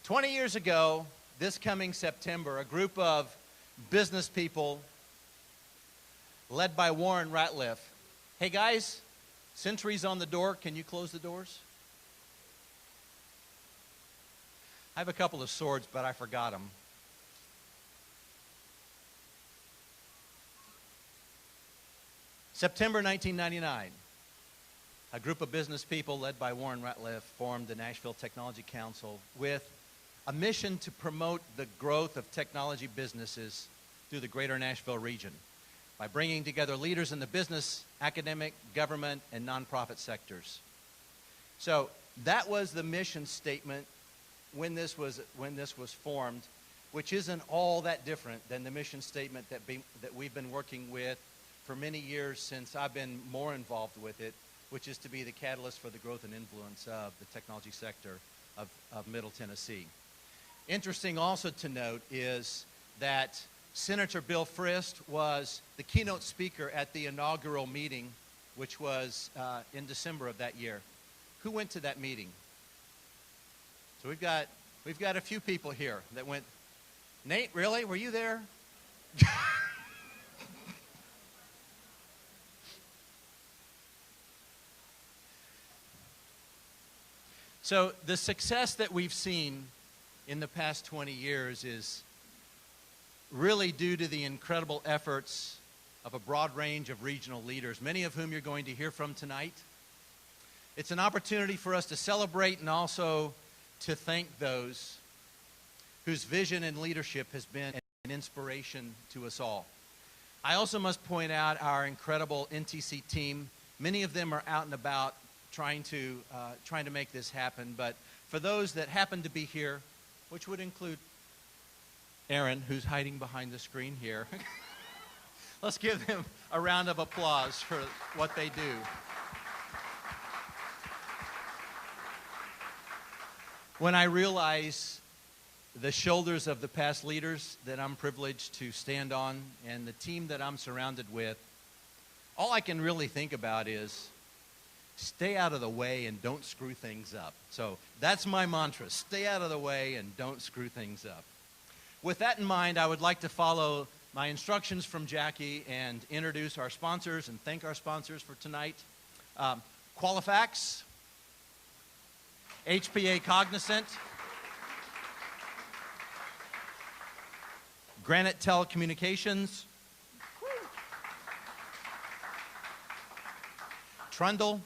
20 years ago, this coming September, a group of business people led by Warren Ratliff. Hey guys, Century's on the door. Can you close the doors? I have a couple of swords, but I forgot them. September 1999, a group of business people led by Warren Ratliff formed the Nashville Technology Council with a mission to promote the growth of technology businesses through the Greater Nashville region by bringing together leaders in the business, academic, government, and nonprofit sectors. So that was the mission statement when this was formed, which isn't all that different than the mission statement that we've been working with for many years since I've been more involved with it, which is to be the catalyst for the growth and influence of the technology sector of Middle Tennessee. Interesting also to note is that Senator Bill Frist was the keynote speaker at the inaugural meeting, which was in December of that year. Who went to that meeting? So we've got a few people here that went. Nate, really? Were you there? So the success that we've seen in the past 20 years is really due to the incredible efforts of a broad range of regional leaders, many of whom you're going to hear from tonight. It's an opportunity for us to celebrate and also to thank those whose vision and leadership has been an inspiration to us all. I also must point out our incredible NTC team. Many of them are out and about trying to make this happen, but for those that happen to be here, which would include Aaron, who's hiding behind the screen here. Let's give them a round of applause for what they do. When I realize the shoulders of the past leaders that I'm privileged to stand on and the team that I'm surrounded with, all I can really think about is stay out of the way and don't screw things up. So that's my mantra. Stay out of the way and don't screw things up. With that in mind, I would like to follow my instructions from Jackie and introduce our sponsors and thank our sponsors for tonight. Qualifax, HPA Cognizant, Granite Telecommunications, Trundle,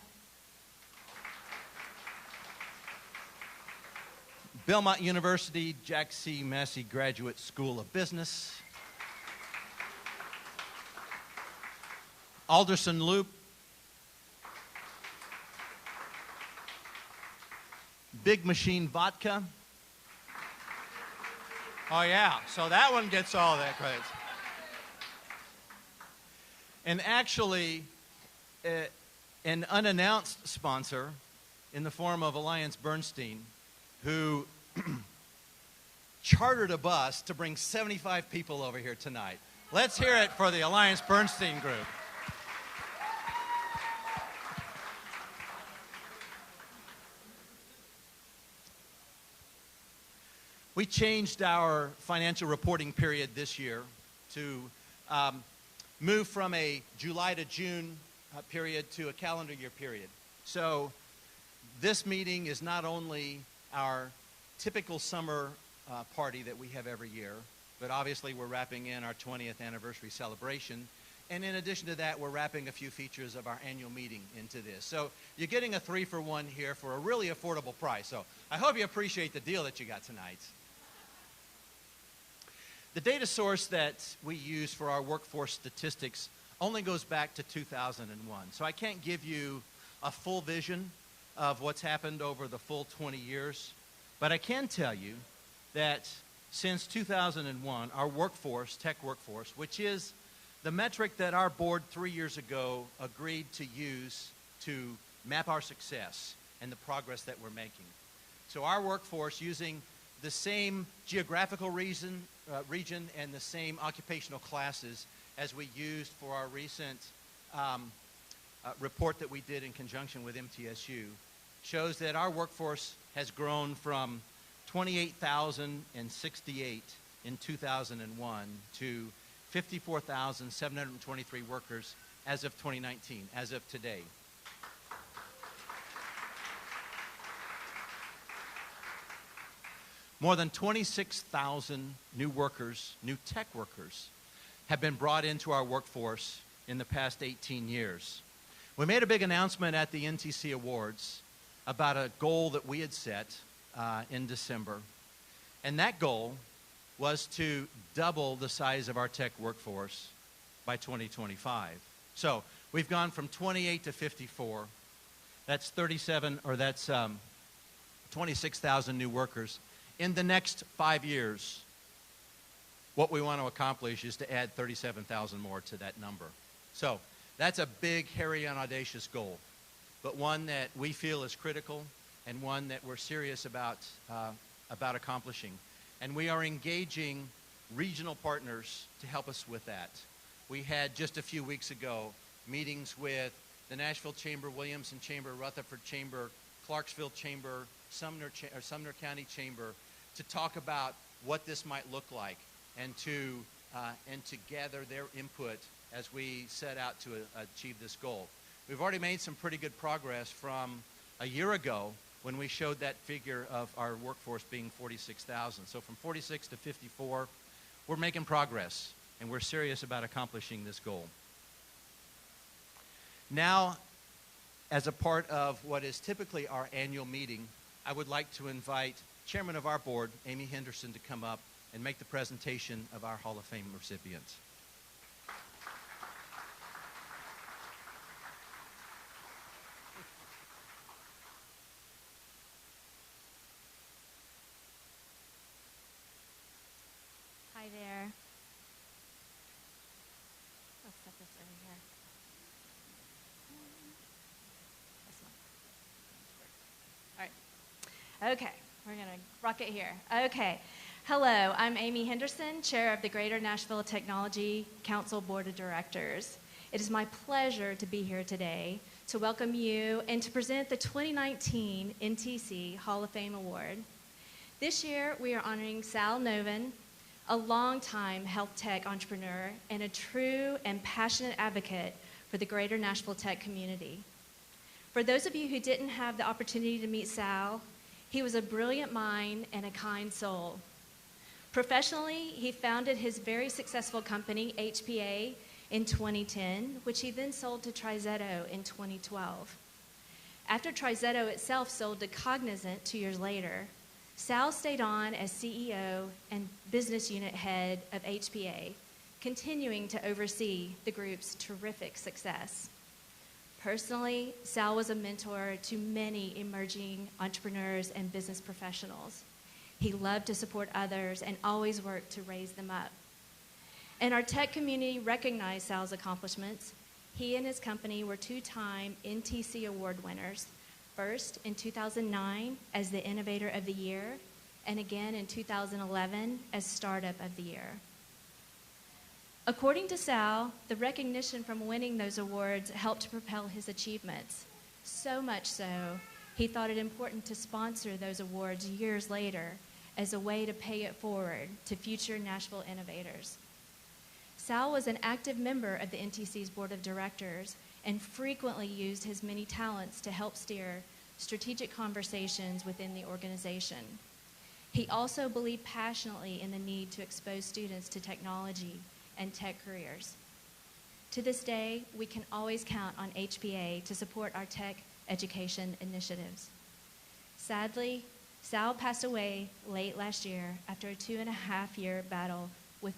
Belmont University Jack C. Massey Graduate School of Business, Alderson Loop, Big Machine Vodka. Oh yeah, so that one gets all that credit. And actually, an unannounced sponsor in the form of Alliance Bernstein, who chartered a bus to bring 75 people over here tonight. Let's hear it for the Alliance Bernstein group. We changed our financial reporting period this year to move from a July to June period to a calendar year period. So this meeting is not only our typical summer party that we have every year, but obviously we're wrapping in our 20th anniversary celebration. And in addition to that, we're wrapping a few features of our annual meeting into this. So you're getting a 3-for-1 here for a really affordable price. So I hope you appreciate the deal that you got tonight. The data source that we use for our workforce statistics only goes back to 2001. So I can't give you a full vision of what's happened over the full 20 years. But I can tell you that since 2001, our workforce, tech workforce, which is the metric that our board 3 years ago agreed to use to map our success and the progress that we're making. So our workforce, using the same geographical region and the same occupational classes as we used for our recent report that we did in conjunction with MTSU, shows that our workforce has grown from 28,068 in 2001 to 54,723 workers as of 2019, as of today. More than 26,000 new workers, new tech workers, have been brought into our workforce in the past 18 years. We made a big announcement at the NTC Awards about a goal that we had set in December. And that goal was to double the size of our tech workforce by 2025. So we've gone from 28 to 54. That's 26,000 new workers. In the next 5 years, what we want to accomplish is to add 37,000 more to that number. So that's a big, hairy, and audacious goal, but one that we feel is critical and one that we're serious about accomplishing. And we are engaging regional partners to help us with that. We had just a few weeks ago meetings with the Nashville Chamber, Williamson Chamber, Rutherford Chamber, Clarksville Chamber, Sumner County Chamber to talk about what this might look like and to gather their input as we set out to achieve this goal. We've already made some pretty good progress from a year ago when we showed that figure of our workforce being 46,000. So from 46 to 54, we're making progress, and we're serious about accomplishing this goal. Now, as a part of what is typically our annual meeting, I would like to invite Chairman of our board, Amy Henderson, to come up and make the presentation of our Hall of Fame recipients. Hi there. Let's set this over here. This one. All right. Okay, we're going to rock it here. Okay. Hello, I'm Amy Henderson, Chair of the Greater Nashville Technology Council Board of Directors. It is my pleasure to be here today to welcome you and to present the 2019 NTC Hall of Fame Award. This year, we are honoring Sal Novin, a longtime health tech entrepreneur and a true and passionate advocate for the Greater Nashville Tech community. For those of you who didn't have the opportunity to meet Sal, he was a brilliant mind and a kind soul. Professionally, he founded his very successful company, HPA, in 2010, which he then sold to TriZetto in 2012. After TriZetto itself sold to Cognizant 2 years later, Sal stayed on as CEO and business unit head of HPA, continuing to oversee the group's terrific success. Personally, Sal was a mentor to many emerging entrepreneurs and business professionals. He loved to support others and always worked to raise them up. And our tech community recognized Sal's accomplishments. He and his company were two-time NTC Award winners, first in 2009 as the Innovator of the Year, and again in 2011 as Startup of the Year. According to Sal, the recognition from winning those awards helped to propel his achievements. So much so, he thought it important to sponsor those awards years later as a way to pay it forward to future Nashville innovators. Sal was an active member of the NTC's board of directors and frequently used his many talents to help steer strategic conversations within the organization. He also believed passionately in the need to expose students to technology and tech careers. To this day, we can always count on HPA to support our tech education initiatives. Sadly, Sal passed away late last year after a 2.5-year battle with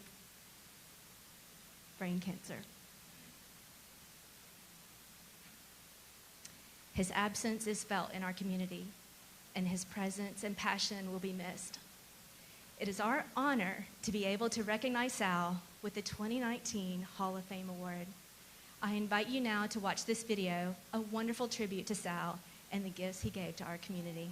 brain cancer. His absence is felt in our community, and his presence and passion will be missed. It is our honor to be able to recognize Sal with the 2019 Hall of Fame Award. I invite you now to watch this video, a wonderful tribute to Sal and the gifts he gave to our community.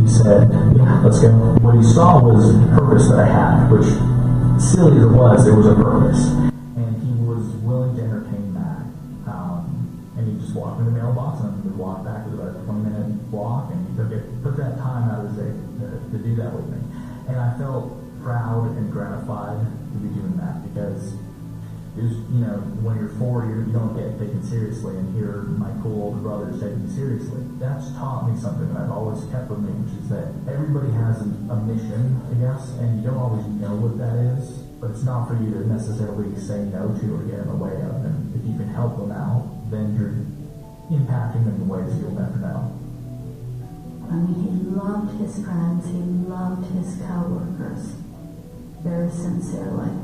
he said, yeah, let's go. What he saw was the purpose that I had, which, silly as it was, there was a purpose. And he was willing to entertain that. And he just walked in the mailbox, and we walked back. It was about a 20-minute walk, and he took that time out of his day to do that with me. And I felt proud and gratified to be doing that, because it was, when you're 40, you don't get taken seriously, and here my cool older brother is taking me seriously. That's taught me something that I've always kept with me, which is that everybody has a mission, I guess, and you don't always know what that is, but it's not for you to necessarily say no to or get in the way of. And if you can help them out, then you're impacting them in ways you'll never know. I mean, he loved his friends, he loved his co-workers, very sincerely.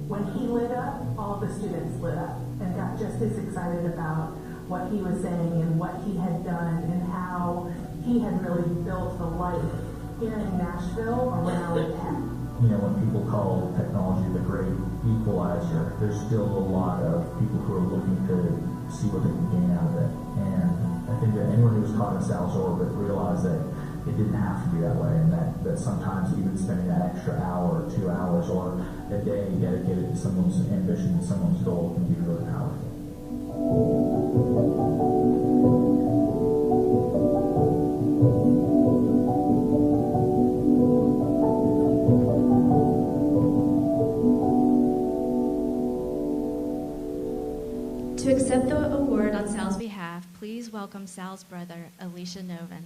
When he lit up, all the students lit up and got just as excited about what he was saying and what he had done and how he had really built a life here in Nashville around him. When people call technology the great equalizer, there's still a lot of people who are looking to see what they can gain out of it. And I think that anyone who was caught in Sal's orbit realized that it didn't have to be that way, and that sometimes even spending that extra hour or 2 hours or a day dedicated to someone's ambition and someone's goal can be really powerful. To accept the award on Sal's behalf, please welcome Sal's brother, Sal Novin.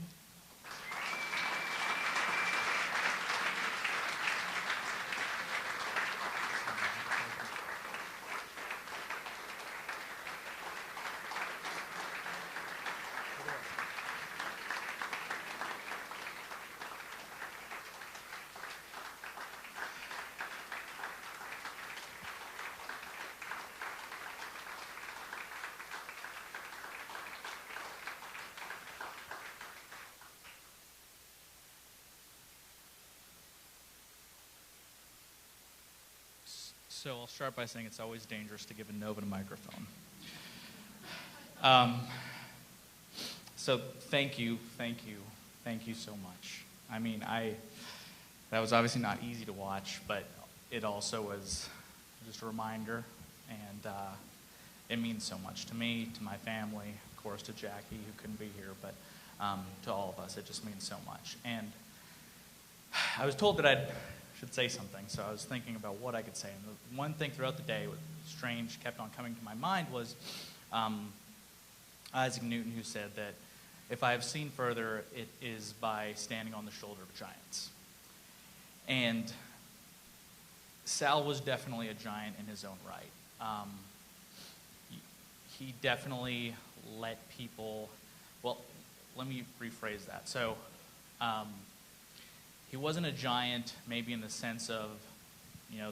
So I'll start by saying it's always dangerous to give a Novin a microphone. So thank you so much. I mean, that was obviously not easy to watch, but it also was just a reminder, and it means so much to me, to my family, of course to Jackie, who couldn't be here, but to all of us, it just means so much. And I was told that I should say something, so I was thinking about what I could say. And the one thing throughout the day, what strange kept on coming to my mind was Isaac Newton, who said that if I have seen further, it is by standing on the shoulder of giants. And Sal was definitely a giant in his own right. He definitely let people, well, let me rephrase that. So he wasn't a giant maybe in the sense of,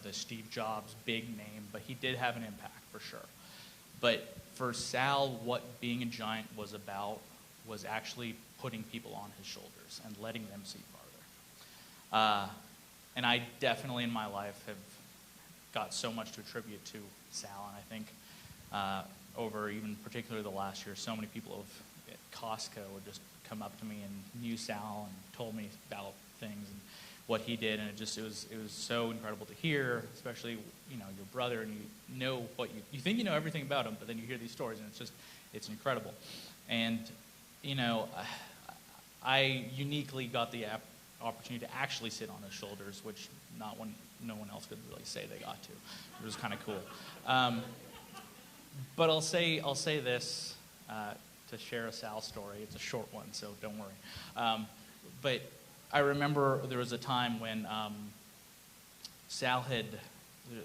the Steve Jobs big name, but he did have an impact for sure. But for Sal, what being a giant was about was actually putting people on his shoulders and letting them see farther. And I definitely in my life have got so much to attribute to Sal, and I think over even particularly the last year, so many people at Costco would just come up to me and knew Sal and told me about things and what he did, and it was so incredible to hear, especially your brother, and you know what you think you know everything about him, but then you hear these stories, and it's incredible. And I uniquely got the opportunity to actually sit on his shoulders, which no one else could really say they got to. It was kind of cool. But I'll say this to share a Sal story. It's a short one, so don't worry. But I remember there was a time when Sal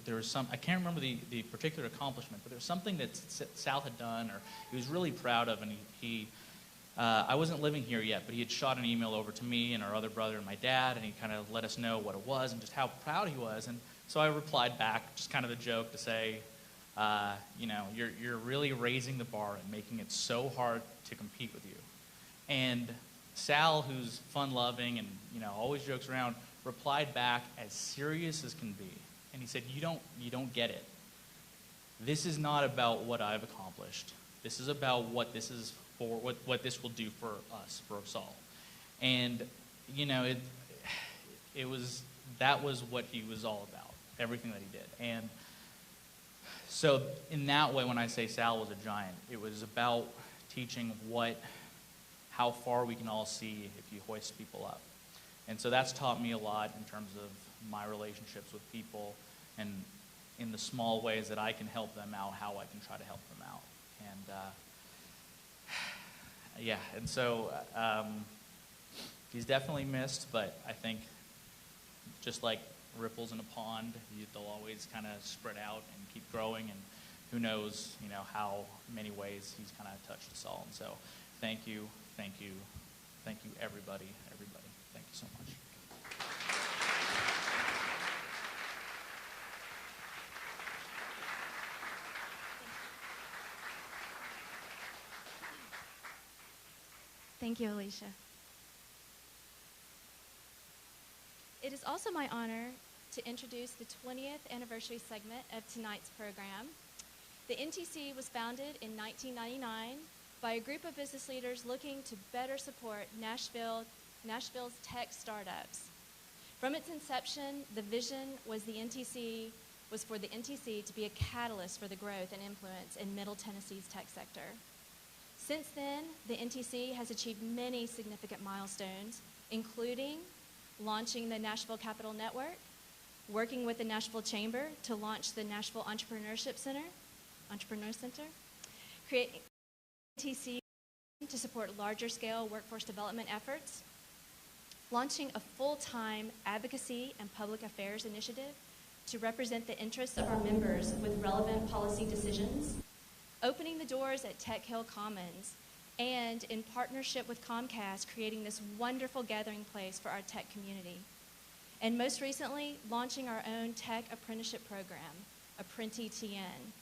there was I can't remember the particular accomplishment, but there was something that Sal had done or he was really proud of, and I wasn't living here yet, but he had shot an email over to me and our other brother and my dad, and he kind of let us know what it was and just how proud he was. And so I replied back, just kind of a joke, to say, you're really raising the bar and making it so hard to compete with you. And Sal, who's fun-loving and always jokes around, replied back as serious as can be, and he said, "You don't get it. This is not about what I've accomplished. This is about what this is for, what this will do for us, for us all." And that was what he was all about, everything that he did. And so in that way, when I say Sal was a giant, it was about teaching how far we can all see if you hoist people up. And so that's taught me a lot in terms of my relationships with people and in the small ways that I can help them out, how I can try to help them out. And and so he's definitely missed, but I think just like ripples in a pond, they'll always kind of spread out and keep growing, and who knows, how many ways he's kind of touched us all. And so thank you, everybody. Thank you so much. Thank you, Alicia. It is also my honor to introduce the 20th anniversary segment of tonight's program. The NTC was founded in 1999 by a group of business leaders looking to better support Nashville's tech startups. From its inception, the vision was for the NTC to be a catalyst for the growth and influence in Middle Tennessee's tech sector. Since then, the NTC has achieved many significant milestones, including launching the Nashville Capital Network, working with the Nashville Chamber to launch the Nashville Entrepreneur Center, creating NTC to support larger scale workforce development efforts, launching a full-time advocacy and public affairs initiative to represent the interests of our members with relevant policy decisions, opening the doors at Tech Hill Commons, and in partnership with Comcast, creating this wonderful gathering place for our tech community. And most recently, launching our own tech apprenticeship program, ApprentiTN.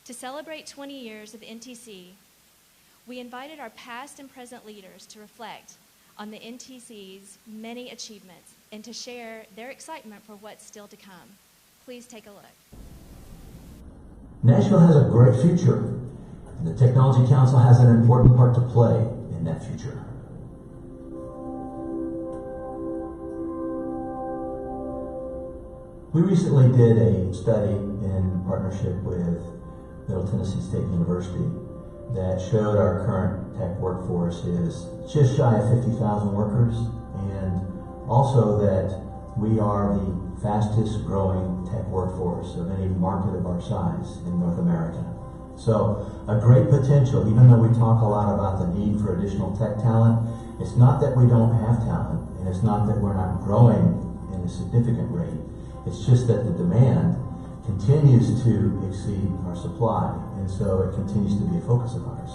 To celebrate 20 years of NTC, we invited our past and present leaders to reflect on the NTC's many achievements and to share their excitement for what's still to come. Please take a look. Nashville has a great future, and the Technology Council has an important part to play in that future. We recently did a study in partnership with Middle Tennessee State University that showed our current tech workforce is just shy of 50,000 workers, and also that we are the fastest growing tech workforce of any market of our size in North America. So a great potential, even though we talk a lot about the need for additional tech talent, it's not that we don't have talent, and it's not that we're not growing in a significant rate. It's just that the demand continues to exceed our supply, and so it continues to be a focus of ours.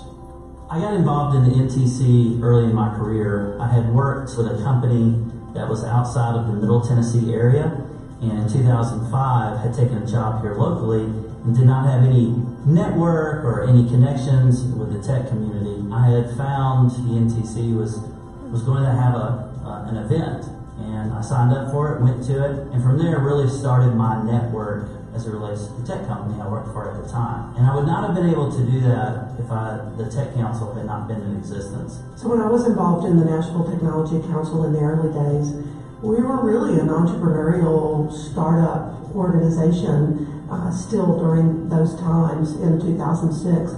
I got involved in the NTC early in my career. I had worked with a company that was outside of the Middle Tennessee area, and in 2005 had taken a job here locally and did not have any network or any connections with the tech community. I had found the NTC was going to have an event, and I signed up for it, went to it, and from there really started my network as it relates to the tech company I worked for at the time. And I would not have been able to do that if the Tech Council had not been in existence. So when I was involved in the Nashville Technology Council in the early days, we were really an entrepreneurial startup organization still during those times in 2006.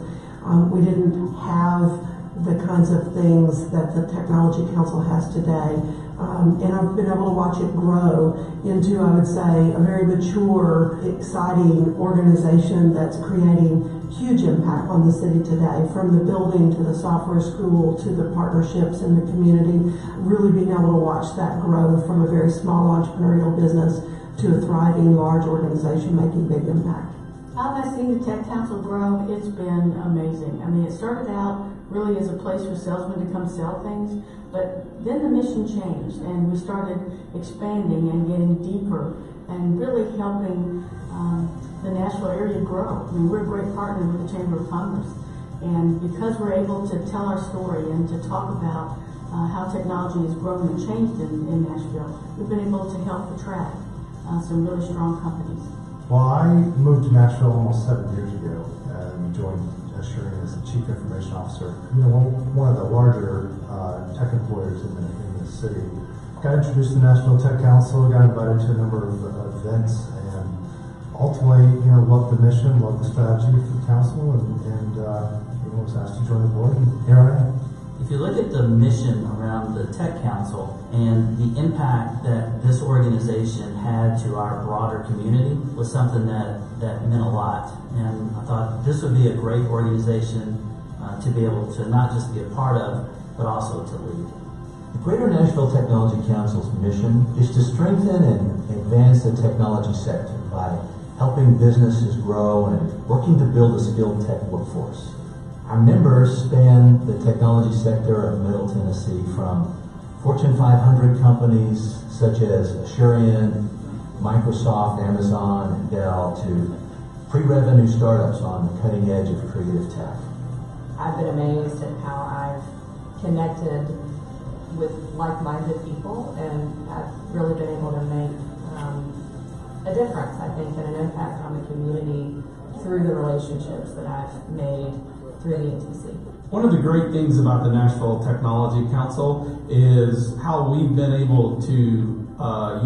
We didn't have the kinds of things that the Technology Council has today. And I've been able to watch it grow into, I would say, a very mature, exciting organization that's creating huge impact on the city today, from the building to the software school to the partnerships in the community, really being able to watch that grow from a very small entrepreneurial business to a thriving, large organization making big impact. How have I seen the Tech Council grow? It's been amazing. I mean, it started out really as a place for salesmen to come sell things, but then the mission changed and we started expanding and getting deeper and really helping the Nashville area grow. I mean, we're a great partner with the Chamber of Commerce, and because we're able to tell our story and to talk about how technology has grown and changed in Nashville, we've been able to help attract some really strong companies. Well, I moved to Nashville almost 7 years ago and joined Shurian is the Chief Information Officer. You know, one of the larger tech employers in the city. Got introduced to the Nashville Tech Council, got invited to a number of events, and ultimately, you know, loved the mission, loved the strategy for the council, and was asked to join the board, and here I am. If you look at the mission around the Tech Council and the impact that this organization had to our broader community was something that meant a lot. And I thought this would be a great organization to be able to not just be a part of, but also to lead. The Greater Nashville Technology Council's mission is to strengthen and advance the technology sector by helping businesses grow and working to build a skilled tech workforce. Our members span the technology sector of Middle Tennessee, from Fortune 500 companies such as Shurian, Microsoft, Amazon, and Dell, to pre-revenue startups on the cutting edge of creative tech. I've been amazed at how I've connected with like-minded people, and I've really been able to make a difference, I think, and an impact on the community through the relationships that I've made through the NTC. One of the great things about the Nashville Technology Council is how we've been able to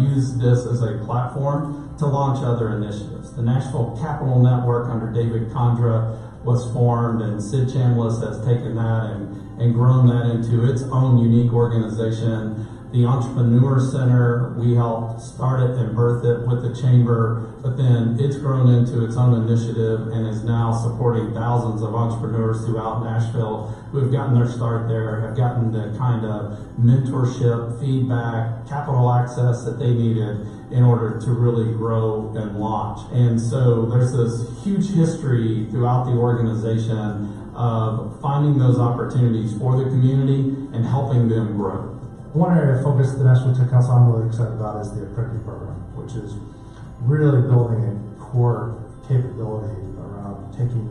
use this as a platform to launch other initiatives. The Nashville Capital Network under David Condra was formed, and Sid Chambliss has taken that and grown that into its own unique organization. The Entrepreneur Center, we helped start it and birth it with the Chamber, but then it's grown into its own initiative and is now supporting thousands of entrepreneurs throughout Nashville who have gotten their start there, have gotten the kind of mentorship, feedback, capital access that they needed in order to really grow and launch. And so there's this huge history throughout the organization of finding those opportunities for the community and helping them grow. One area of focus at the Nashville Tech Council I'm really excited about is the Apprenticeship Program, which is really building a core capability around taking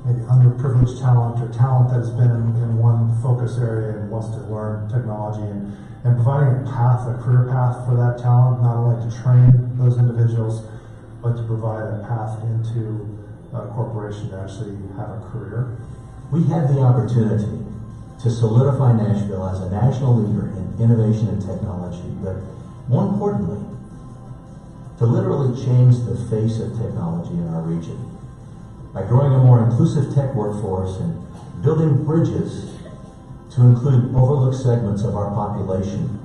maybe underprivileged talent or talent that has been in one focus area and wants to learn technology, and providing a path, a career path for that talent, not only to train those individuals, but to provide a path into a corporation to actually have a career. We had the opportunity to solidify Nashville as a national leader in innovation and technology, but more importantly, to literally change the face of technology in our region by growing a more inclusive tech workforce and building bridges to include overlooked segments of our population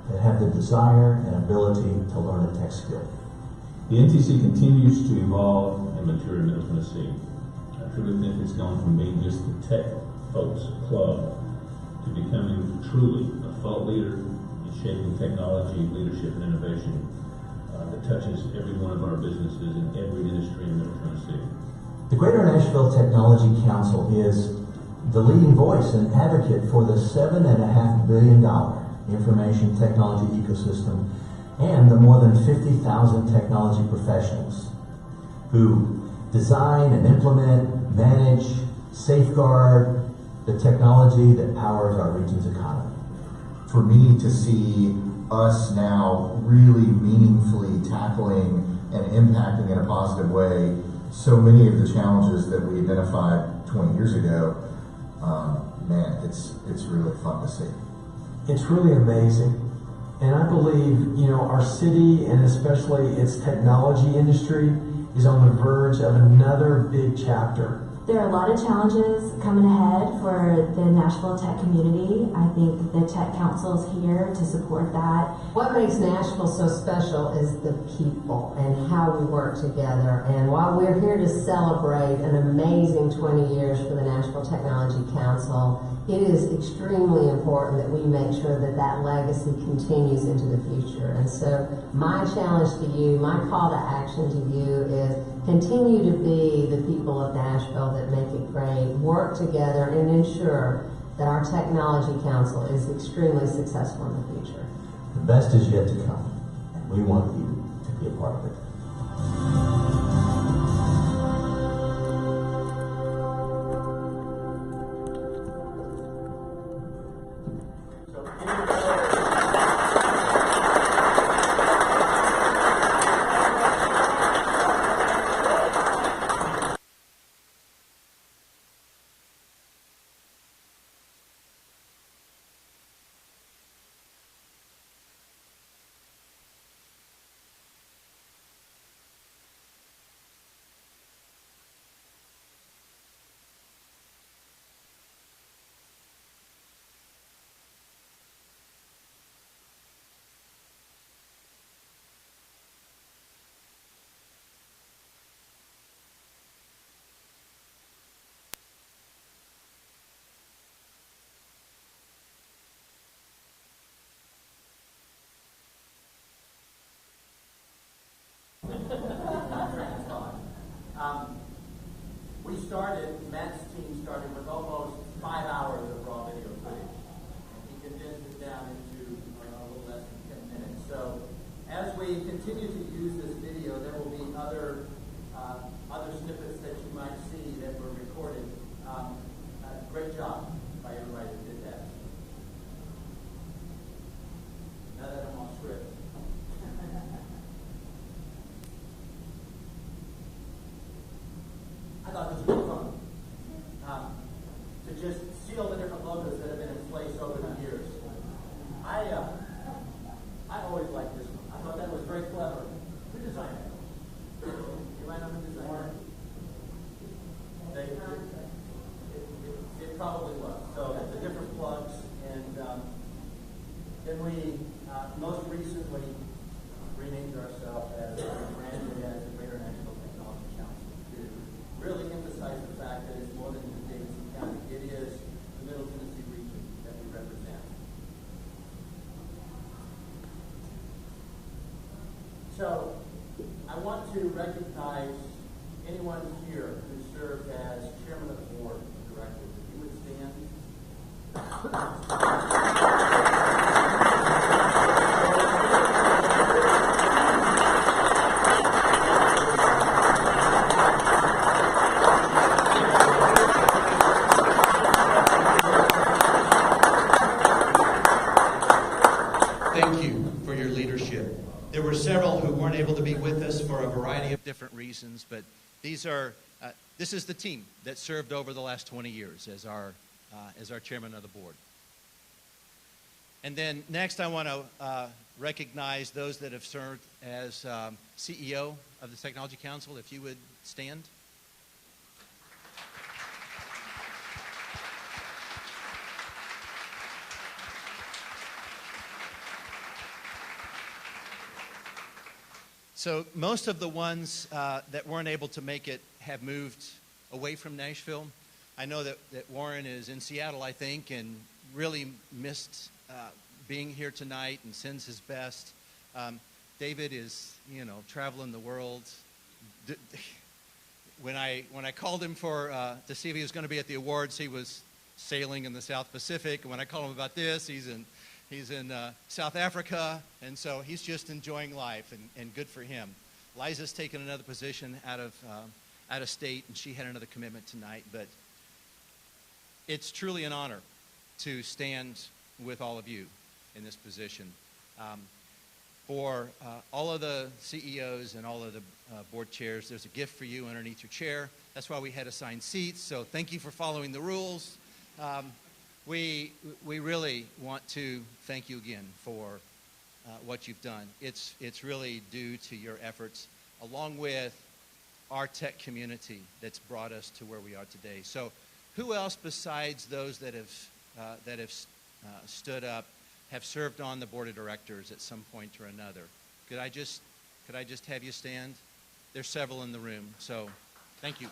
that have the desire and ability to learn a tech skill. The NTC continues to evolve and mature in Middle Tennessee. I truly think it's gone from being just the tech folks club to becoming truly a thought leader in shaping technology, leadership, and innovation that touches every one of our businesses in every industry in Middle Tennessee. The Greater Nashville Technology Council is the leading voice and advocate for the $7.5 billion information technology ecosystem and the more than 50,000 technology professionals who design and implement, manage, safeguard the technology that powers our region's economy. For me to see us now really meaningfully tackling and impacting in a positive way so many of the challenges that we identified 20 years ago, man, it's really fun to see. It's really amazing. And I believe, our city and especially its technology industry is on the verge of another big chapter. There are a lot of challenges coming ahead for the Nashville tech community. I think the Tech Council is here to support that. What makes Nashville so special is the people and how we work together. And while we're here to celebrate an amazing 20 years for the Nashville Technology Council, it is extremely important that we make sure that that legacy continues into the future. And so my challenge to you, my call to action to you is continue to be the people of Nashville that make it great, work together and ensure that our Technology Council is extremely successful in the future. The best is yet to come, and we want you to be a part of it. train of thought. Matt's team started with almost 5 hours of raw video footage. And he condensed it down into a little less than 10 minutes. So as we continue to use this video, there will be other snippets that you might see that were recorded. Great job by everybody that did that. Now that I'm on script. I thought this was really fun. To just see all the different logos that have been in place over the years. I always liked this one. I thought that was very clever. Who designed it? You might know who designed it. It probably was. So the different plugs, and then we most recently renamed ourselves as branded as the Greater Nashville Technology Council to really emphasize the fact that it's more than just Davidson County. It is the Middle Tennessee region that we represent. So I want to recognize anyone here who served as chairman of the board of directors. If you would stand. Thank you for your leadership. There were several who weren't able to be with us for a variety of different reasons, but this is the team that served over the last 20 years as our chairman of the board. And then next I want to recognize those that have served as CEO of the Technology Council. If you would stand. So most of the ones that weren't able to make it have moved away from Nashville. I know that Warren is in Seattle, I think, and really missed being here tonight and sends his best. David is, traveling the world. When I called him to see if he was going to be at the awards, he was sailing in the South Pacific. And when I called him about this, he's in South Africa, and so he's just enjoying life, and good for him. Liza's taken another position out of state, and she had another commitment tonight. But it's truly an honor to stand with all of you in this position. For all of the CEOs and all of the board chairs, there's a gift for you underneath your chair. That's why we had assigned seats, so thank you for following the rules. We really want to thank you again for what you've done. It's really due to your efforts, along with our tech community, that's brought us to where we are today. So, who else besides those that have stood up have served on the board of directors at some point or another? Could I just have you stand? There's several in the room, so thank you.